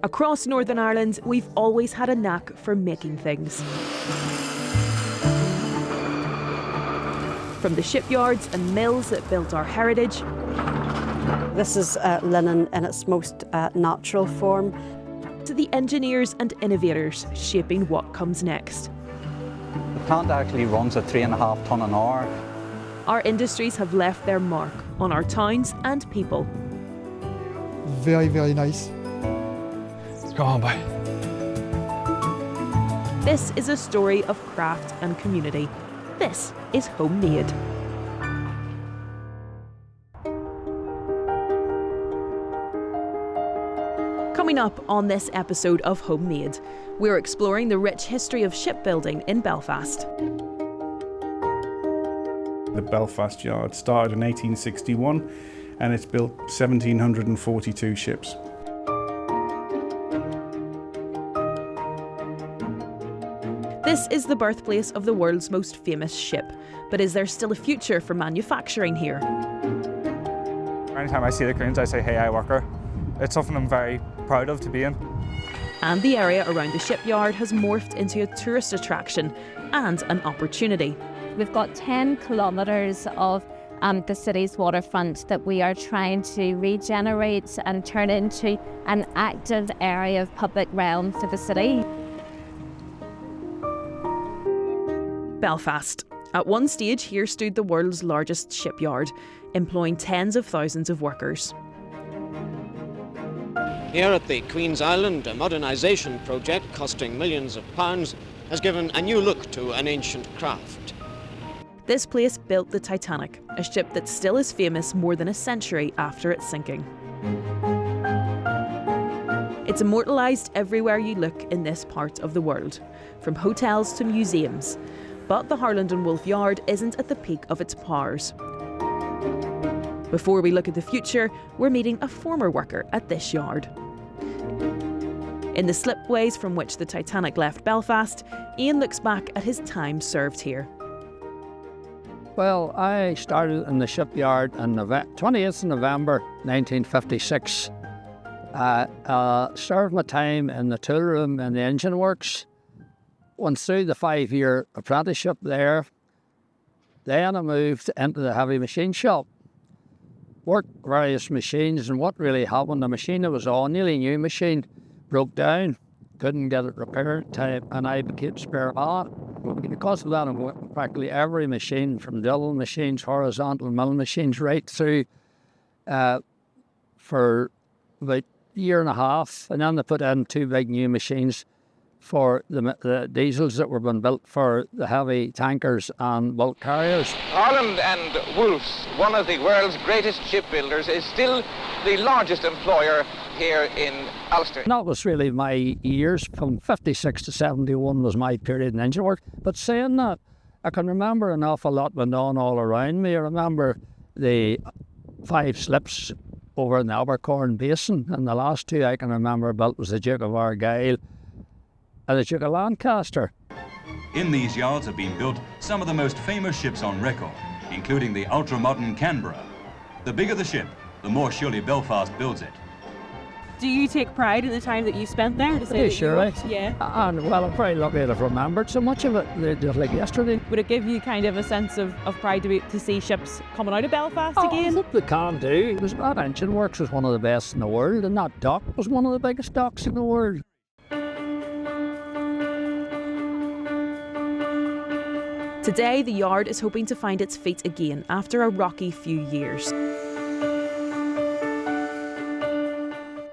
Across Northern Ireland, we've always had a knack for making things. From the shipyards and mills that built our heritage, This is linen in its most natural form, to the engineers and innovators shaping what comes next. The plant actually runs at 3.5 tonne an hour. Our industries have left their mark on our towns and people. Very, very nice. Go on, boy. This is a story of craft and community. This is Homemade. Coming up on this episode of Homemade, we're exploring the rich history of shipbuilding in Belfast. The Belfast yard started in 1861 and it's built 1,742 ships. This is the birthplace of the world's most famous ship, but is there still a future for manufacturing here? Anytime I see the cranes, I say, hey, I worker. It's something I'm very proud of to be in. And the area around the shipyard has morphed into a tourist attraction and an opportunity. We've got 10 kilometres of the city's waterfront that we are trying to regenerate and turn into an active area of public realm for the city. Belfast. At one stage, here stood the world's largest shipyard, employing tens of thousands of workers. Here at the Queen's Island, a modernisation project costing millions of pounds has given a new look to an ancient craft. This place built the Titanic, a ship that still is famous more than a century after its sinking. It's immortalised everywhere you look in this part of the world, from hotels to museums. But the Harland and Wolff yard isn't at the peak of its powers. Before we look at the future, we're meeting a former worker at this yard. In the slipways from which the Titanic left Belfast, Ian looks back at his time served here. Well, I started in the shipyard on 28th of November 1956. Served my time in the tool room and the engine works. Went through the 5-year apprenticeship there. Then I moved into the heavy machine shop. Worked various machines, and what really happened, the machine that was on, nearly new machine, broke down. Couldn't get it repaired in time, and I became spare man. Because of that, I went practically every machine, from drill machines, horizontal mill machines, right through for about a year and a half. And then they put in 2 big new machines for the diesels that were being built for the heavy tankers and bulk carriers. Harland and Wolff, one of the world's greatest shipbuilders, is still the largest employer here in Ulster. And that was really my years, from 56 to 71 was my period in engine work. But saying that, I can remember an awful lot went on all around me. I remember the 5 slips over in the Abercorn Basin, and the last 2 I can remember built was the Duke of Argyll and the Duke of Lancaster. In these yards have been built some of the most famous ships on record, including the ultra-modern Canberra. The bigger the ship, the more surely Belfast builds it. Do you take pride in the time that you spent there? To say Yeah, that sure, you right. worked? Yeah. And well, I'm very lucky that I've remembered so much of it, just like yesterday. Would it give you kind of a sense of pride to see ships coming out of Belfast I again? hope they can do. That engine works was one of the best in the world, and that dock was one of the biggest docks in the world. Today, the yard is hoping to find its feet again after a rocky few years.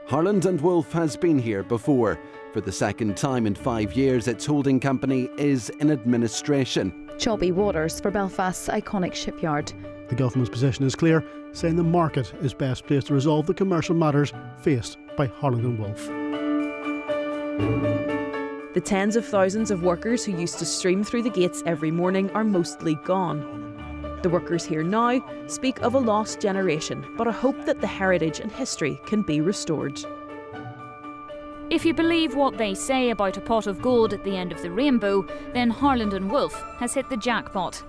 Harland and Wolff has been here before. For the second time in 5 years, its holding company is in administration. Choppy waters for Belfast's iconic shipyard. The government's position is clear, saying the market is best placed to resolve the commercial matters faced by Harland and Wolff. The tens of thousands of workers who used to stream through the gates every morning are mostly gone. The workers here now speak of a lost generation, but a hope that the heritage and history can be restored. If you believe what they say about a pot of gold at the end of the rainbow, then Harland and Wolff has hit the jackpot.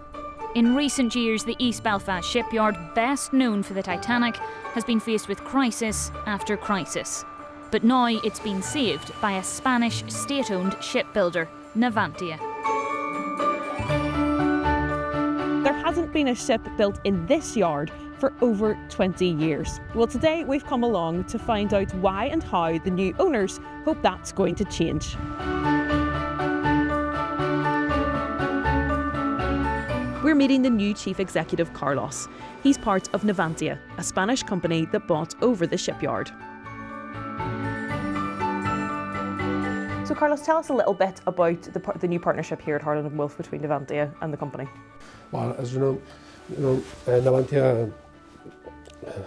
In recent years, the East Belfast shipyard, best known for the Titanic, has been faced with crisis after crisis. But now it's been saved by a Spanish state-owned shipbuilder, Navantia. There hasn't been a ship built in this yard for over 20 years. Well, today we've come along to find out why and how the new owners hope that's going to change. We're meeting the new chief executive, Carlos. He's part of Navantia, a Spanish company that bought over the shipyard. So Carlos, tell us a little bit about the new partnership here at Harland & Wolff between Navantia and the company. Well, as you know, Navantia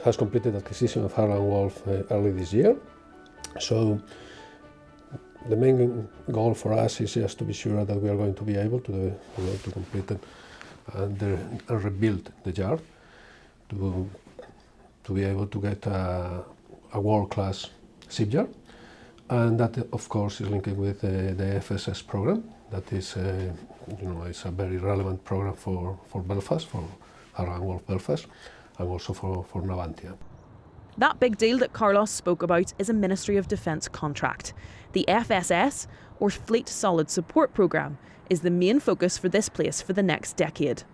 has completed the acquisition of Harland & Wolff early this year. So the main goal for us is just to be sure that we are going to be able to complete it and rebuild the yard to be able to get a world-class shipyard. And that, of course, is linked with the FSS program. That is, it's a very relevant program for Belfast, for Harland & Wolff Belfast, and also for Navantia. That big deal that Carlos spoke about is a Ministry of Defence contract. The FSS, or Fleet Solid Support Programme, is the main focus for this place for the next decade.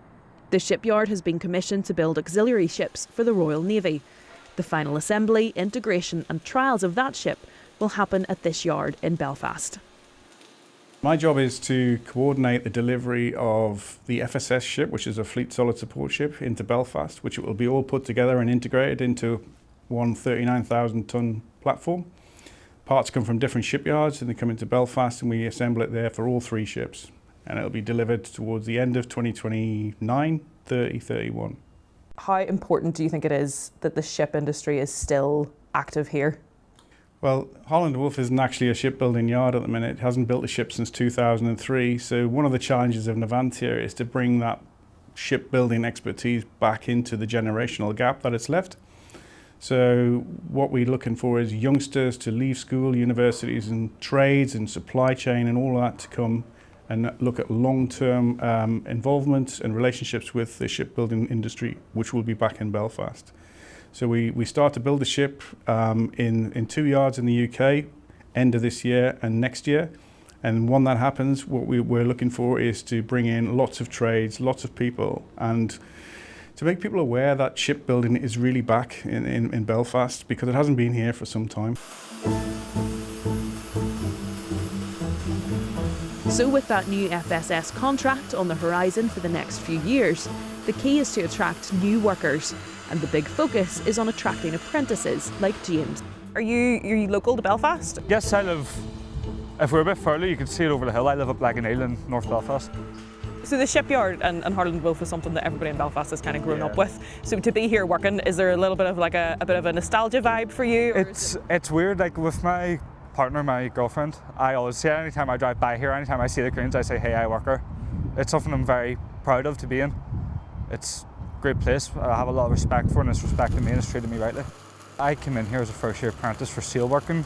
The shipyard has been commissioned to build auxiliary ships for the Royal Navy. The final assembly, integration and trials of that ship will happen at this yard in Belfast. My job is to coordinate the delivery of the FSS ship, which is a Fleet Solid Support ship, into Belfast, which will be all put together and integrated into one 39,000-tonne platform. Parts come from different shipyards and they come into Belfast and we assemble it there for all three ships. And it'll be delivered towards the end of 2029, 30, 31. How important do you think it is that the ship industry is still active here? Well, Harland & Wolff isn't actually a shipbuilding yard at the minute. It hasn't built a ship since 2003. So one of the challenges of Navantia is to bring that shipbuilding expertise back into the generational gap that it's left. So what we're looking for is youngsters to leave school, universities and trades and supply chain and all of that to come and look at long-term involvement and relationships with the shipbuilding industry, which will be back in Belfast. So we start to build the ship in 2 yards in the UK, end of this year and next year. And when that happens, what we're looking for is to bring in lots of trades, lots of people, and to make people aware that shipbuilding is really back in Belfast, because it hasn't been here for some time. So with that new FSS contract on the horizon for the next few years, the key is to attract new workers, and the big focus is on attracting apprentices like James. Are you local to Belfast? Yes, I live, if we're a bit further you can see it over the hill. I live up Blacknhill in North Belfast. So the shipyard and Harland & Wolff is something that everybody in Belfast has kind of grown up with. So to be here working, is there a little bit of like a bit of a nostalgia vibe for you? It's weird, like with my partner, my girlfriend, I always say anytime I drive by here, anytime I see the cranes, I say, hey, I work here. It's something I'm very proud of to be in. It's a great place. I have a lot of respect for, and it's respecting me and it's treated me rightly. I came in here as a first year apprentice for sail working.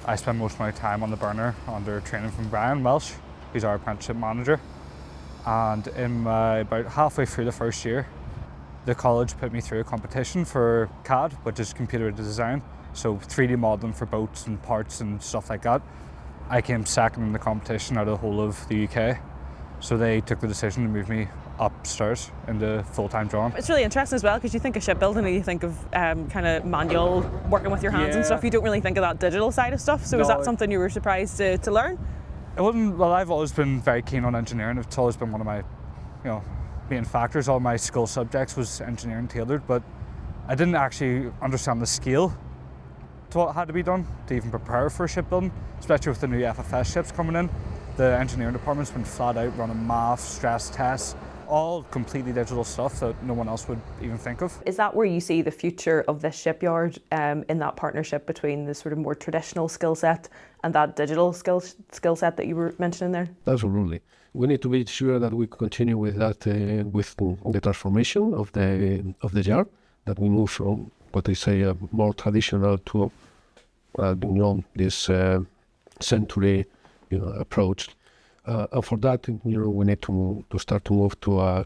I spent most of my time on the burner under training from Brian Welsh, who's our apprenticeship manager. And about halfway through the first year, the college put me through a competition for CAD, which is computer design. So 3D modelling for boats and parts and stuff like that. I came second in the competition out of the whole of the UK. So they took the decision to move me upstairs into full-time drawing. It's really interesting as well, because you think of shipbuilding and you think of kind of manual, working with your hands and stuff. You don't really think of that digital side of stuff. So no. Is that something you were surprised to learn? It wasn't. Well, I've always been very keen on engineering. It's always been one of my, main factors. All my skill subjects was engineering tailored, but I didn't actually understand the scale to what had to be done to even prepare for shipbuilding, especially with the new FFS ships coming in. The engineering department's been flat out running math, stress tests, all completely digital stuff that no one else would even think of. Is that where you see the future of this shipyard, in that partnership between the sort of more traditional skill set and that digital skill set that you were mentioning there? Absolutely. We need to be sure that we continue with that, with the transformation of the yard, that we move from what they say a more traditional to this century approach. And for that, we need to start to move to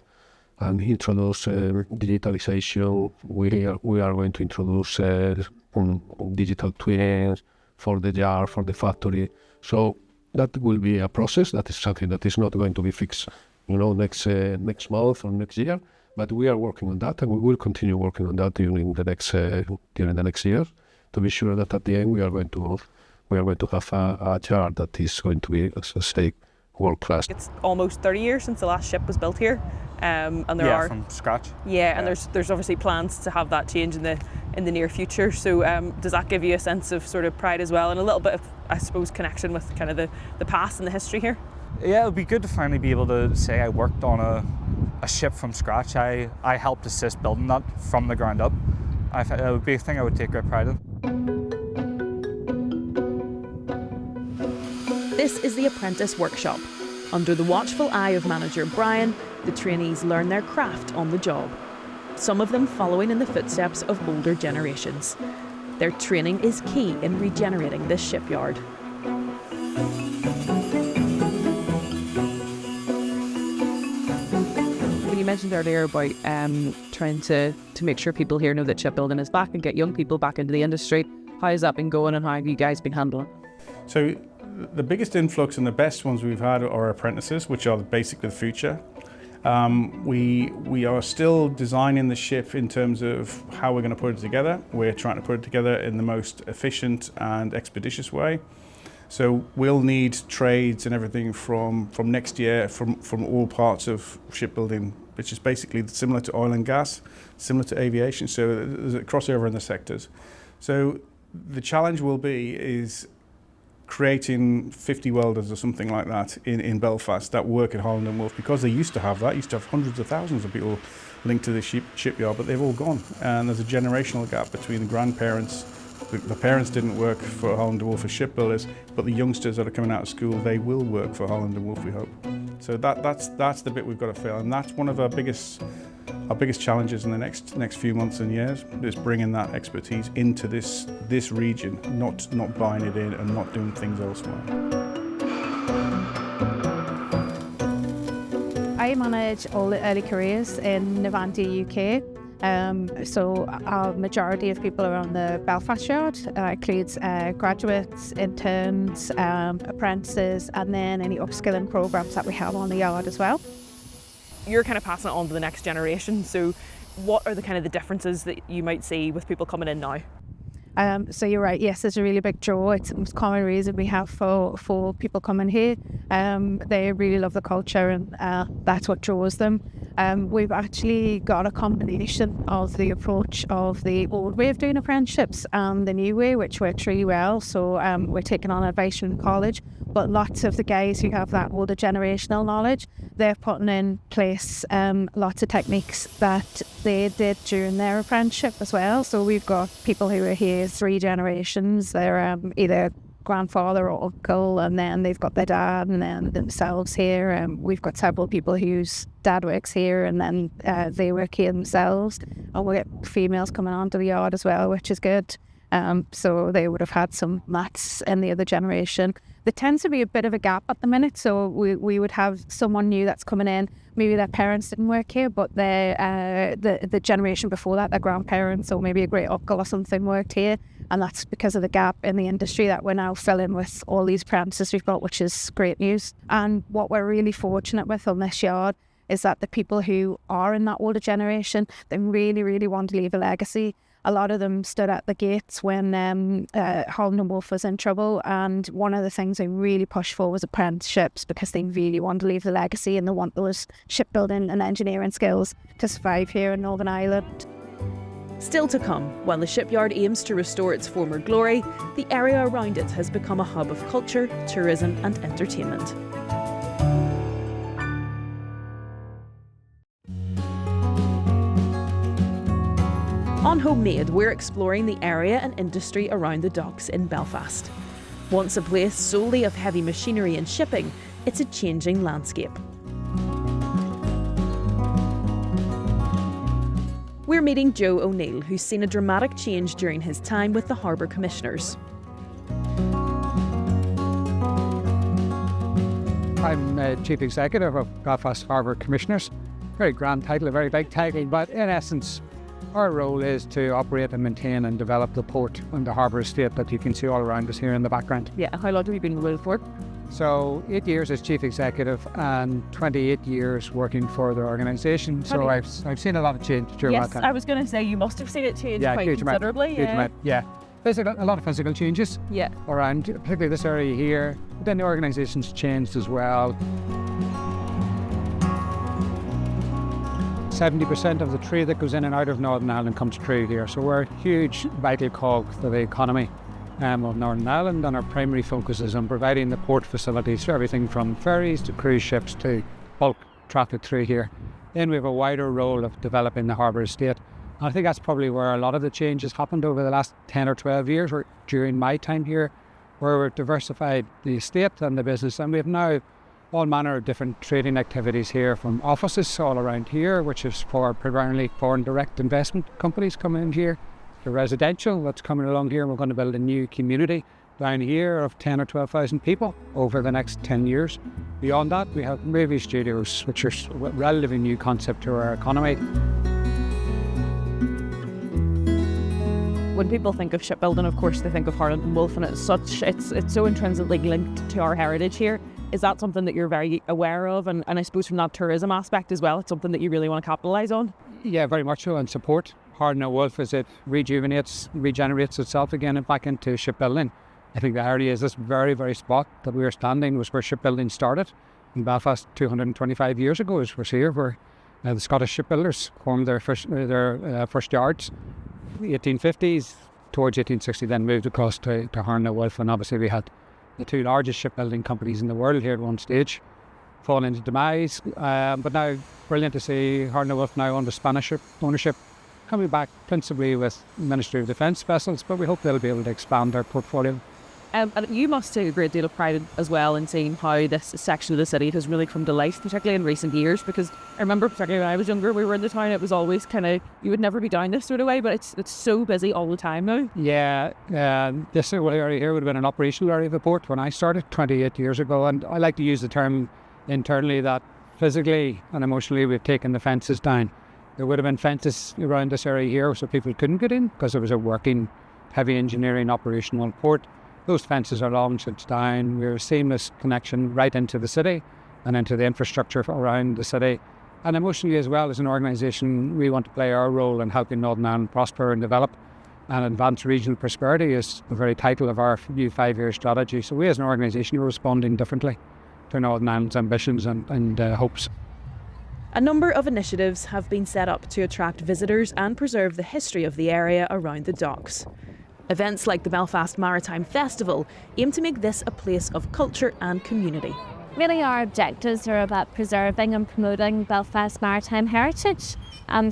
and introduce digitalization. We are going to introduce digital twins, for the yard, for the factory. So that will be a process. That is something that is not going to be fixed, next month or next year. But we are working on that, and we will continue working on that during the next year, to be sure that at the end we are going to have a yard that is going to be, as I say, world class. It's almost 30 years since the last ship was built here, and there are from scratch. Yeah, and there's obviously plans to have that change in the near future. So does that give you a sense of sort of pride as well, and a little bit of, I suppose, connection with kind of the past and the history here? Yeah, it would be good to finally be able to say I worked on a ship from scratch. I helped assist building that from the ground up. That would be a thing I would take great pride in. This is the Apprentice Workshop. Under the watchful eye of manager Brian, the trainees learn their craft on the job, some of them following in the footsteps of older generations. Their training is key in regenerating this shipyard. You mentioned earlier about trying to make sure people here know that shipbuilding is back and get young people back into the industry. How has that been going, and how have you guys been handling? So the biggest influx and the best ones we've had are apprentices, which are basically the future. We are still designing the ship in terms of how we're going to put it together. We're trying to put it together in the most efficient and expeditious way. So we'll need trades and everything from next year from all parts of shipbuilding, which is basically similar to oil and gas, similar to aviation. So there's a crossover in the sectors. So the challenge will be is creating 50 welders or something like that in Belfast that work at Holland & Wolff, because they used to have hundreds of thousands of people linked to the shipyard, but they've all gone. And there's a generational gap between the grandparents. The parents didn't work for Holland & Wolff as shipbuilders, but the youngsters that are coming out of school, they will work for Holland & Wolff, we hope. So that's the bit we've got to fill, and that's one of our biggest challenges in the next few months and years, is bringing that expertise into this region, not buying it in and not doing things elsewhere. I manage all the early careers in Navantia UK. So our majority of people are on the Belfast yard. Includes graduates, interns, apprentices, and then any upskilling programs that we have on the yard as well. You're kind of passing it on to the next generation. So what are the kind of the differences that you might see with people coming in now? So you're right, yes, it's a really big draw. It's the most common reason we have for people coming here. They really love the culture, and that's what draws them. We've actually got a combination of the approach of the old way of doing apprenticeships and the new way, which works really well. So we're taking on advice from college, but lots of the guys who have that older generational knowledge, they're putting in place lots of techniques that they did during their apprenticeship as well. So we've got people who are here 3 generations. They're either grandfather or uncle, and then they've got their dad, and then themselves here. We've got several people whose dad works here, and then they work here themselves. And we get females coming onto the yard as well, which is good. So they would have had some maths in the other generation. There tends to be a bit of a gap at the minute, so we would have someone new that's coming in. Maybe their parents didn't work here, but the generation before that, their grandparents or maybe a great uncle or something worked here, and that's because of the gap in the industry that we're now filling with all these apprentices we've got, which is great news. And what we're really fortunate with on this yard is that the people who are in that older generation, they really, really want to leave a legacy. A lot of them stood at the gates when Holland & Wolff was in trouble, and one of the things they really pushed for was apprenticeships, because they really want to leave the legacy and they want those shipbuilding and engineering skills to survive here in Northern Ireland. Still to come, while the shipyard aims to restore its former glory, the area around it has become a hub of culture, tourism and entertainment. On Homemade, we're exploring the area and industry around the docks in Belfast. Once a place solely of heavy machinery and shipping, it's a changing landscape. We're meeting Joe O'Neill, who's seen a dramatic change during his time with the Harbour Commissioners. I'm Chief Executive of Belfast Harbour Commissioners. Very grand title, a very big title, but in essence, Our role is to operate and maintain and develop the port and the harbour estate that you can see all around us here in the background. Yeah, how long have you been with it for? So 8 years as Chief Executive and 28 years working for the organisation. So I've seen a lot of change during that time. Yes, I was going to say you must have seen it change quite considerably. Huge amount, yeah. There's a lot of physical changes around, particularly this area here. But then the organisation's changed as well. 70% of the trade that goes in and out of Northern Ireland comes through here. So we're a huge vital cog for the economy of Northern Ireland, and our primary focus is on providing the port facilities for everything from ferries to cruise ships to bulk traffic through here. Then we have a wider role of developing the harbour estate. And I think that's probably where a lot of the change has happened over the last 10 or 12 years, or during my time here, where we've diversified the estate and the business, and we have now all manner of different trading activities here, from offices all around here, which is for primarily foreign direct investment companies coming in here, to residential that's coming along here. We're going to build a new community down here of 10 or 12,000 people over the next 10 years. Beyond that, we have movie studios, which are a relatively new concept to our economy. When people think of shipbuilding, of course, they think of Harland and Wolff, and it's so intrinsically linked to our heritage here. Is that something that you're very aware of? And I suppose from that tourism aspect as well, it's something that you really want to capitalise on? Yeah, very much so, and support Harland and Wolff as it regenerates itself again and back into shipbuilding. I think the area is this very, very spot that we are standing was where shipbuilding started in Belfast 225 years ago. It was here where the Scottish shipbuilders formed their first yards. The 1850s, towards 1860, then moved across to Harland and Wolff, and obviously we had the two largest shipbuilding companies in the world here at one stage fall into demise. But now, brilliant to see Harland and Wolff now under Spanish ownership, coming back principally with Ministry of Defence vessels, but we hope they'll be able to expand their portfolio. And you must take a great deal of pride as well in seeing how this section of the city has really come to life, particularly in recent years, because I remember particularly when I was younger, we were in the town, it was always kind of, you would never be down this sort of way, but it's so busy all the time now. Yeah, this area here would have been an operational area of the port when I started 28 years ago, and I like to use the term internally that physically and emotionally we've taken the fences down. There would have been fences around this area here so people couldn't get in because it was a working heavy engineering operational port. Those fences are long since down. We're a seamless connection right into the city and into the infrastructure around the city. And emotionally as well, as an organisation, we want to play our role in helping Northern Ireland prosper and develop and advance regional prosperity is the very title of our new 5-year strategy. So we as an organisation are responding differently to Northern Ireland's ambitions and hopes. A number of initiatives have been set up to attract visitors and preserve the history of the area around the docks. Events like the Belfast Maritime Festival aim to make this a place of culture and community. Really, our objectives are about preserving and promoting Belfast maritime heritage.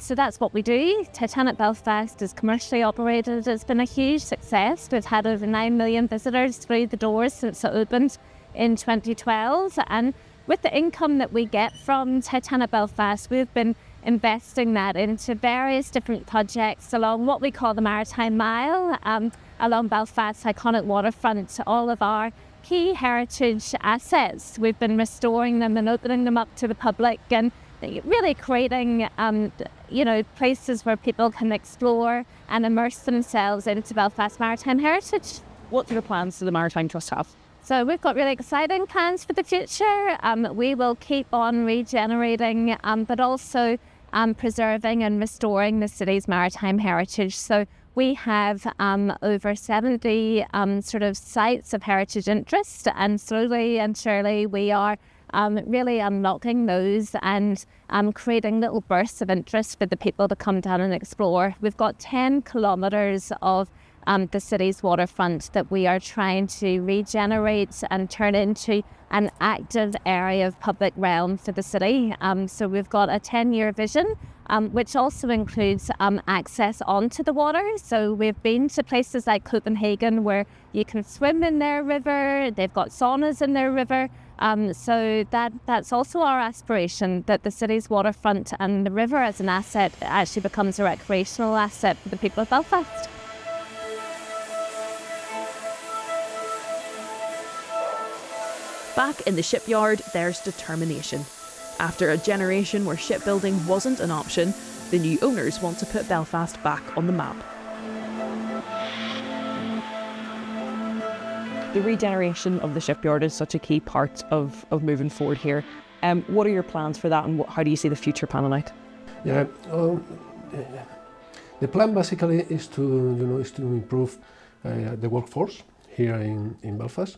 So that's what we do. Titanic Belfast is commercially operated. It's been a huge success. We've had over 9 million visitors through the doors since it opened in 2012. And with the income that we get from Titanic Belfast, we've been investing that into various different projects along what we call the Maritime Mile, along Belfast's iconic waterfront. All of our key heritage assets, we've been restoring them and opening them up to the public and really creating places where people can explore and immerse themselves into Belfast maritime heritage. What sort of plans do the Maritime Trust have? So we've got really exciting plans for the future. We will keep on regenerating, but also preserving and restoring the city's maritime heritage. So we have over 70 sort of sites of heritage interest, and slowly and surely we are really unlocking those and creating little bursts of interest for the people to come down and explore. We've got 10 kilometres of the city's waterfront that we are trying to regenerate and turn into an active area of public realm for the city. So we've got a 10-year vision, which also includes access onto the water. So we've been to places like Copenhagen where you can swim in their river. They've got saunas in their river. So that's also our aspiration, that the city's waterfront and the river as an asset actually becomes a recreational asset for the people of Belfast. Back in the shipyard, there's determination. After a generation where shipbuilding wasn't an option, The new owners want to put Belfast back on the map. The regeneration of the shipyard is such a key part of moving forward here. What are your plans for that, and how do you see the future panning out? Yeah, the plan basically is to improve the workforce here in Belfast.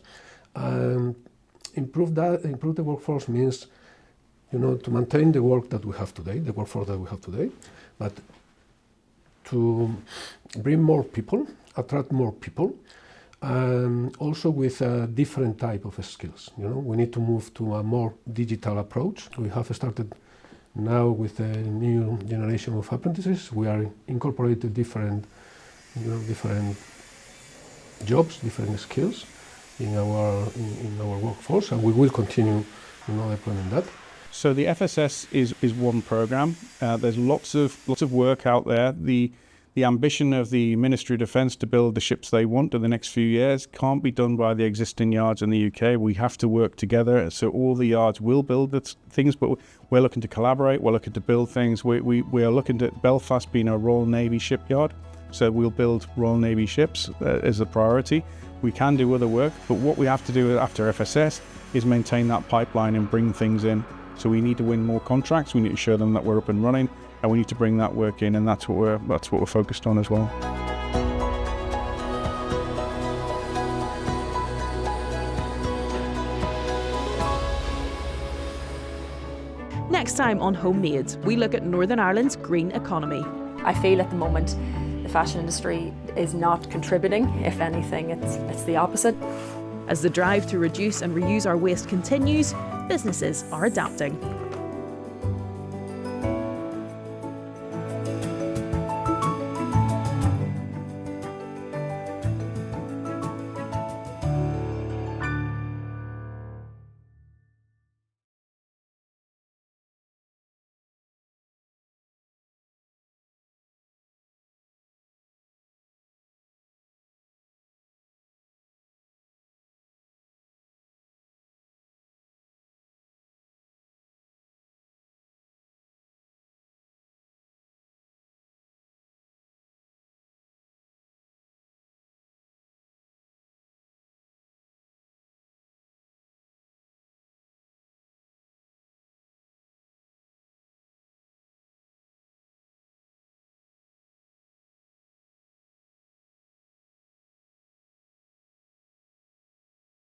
Improve the workforce means to maintain the work that we have today, the workforce that we have today, but to bring more people, attract more people, and also with a different type of skills. We need to move to a more digital approach. We have started now with a new generation of apprentices. We are incorporating different jobs, different skills in our workforce, and we will continue deploying that. So the FSS is one program. There's lots of work out there. The ambition of the Ministry of Defence to build the ships they want in the next few years can't be done by the existing yards in the UK. We have to work together. So all the yards will build things, but we're looking to collaborate. We're looking to build things. We are looking at Belfast being a Royal Navy shipyard. So we'll build Royal Navy ships as a priority. We can do other work, but what we have to do after FSS is maintain that pipeline and bring things in. So we need to win more contracts. We need to show them that we're up and running, and we need to bring that work in, and that's what we're focused on as well. Next time on Homemade, we look at Northern Ireland's green economy. I feel at the moment the fashion industry is not contributing. If anything, it's the opposite. As the drive to reduce and reuse our waste continues, businesses are adapting.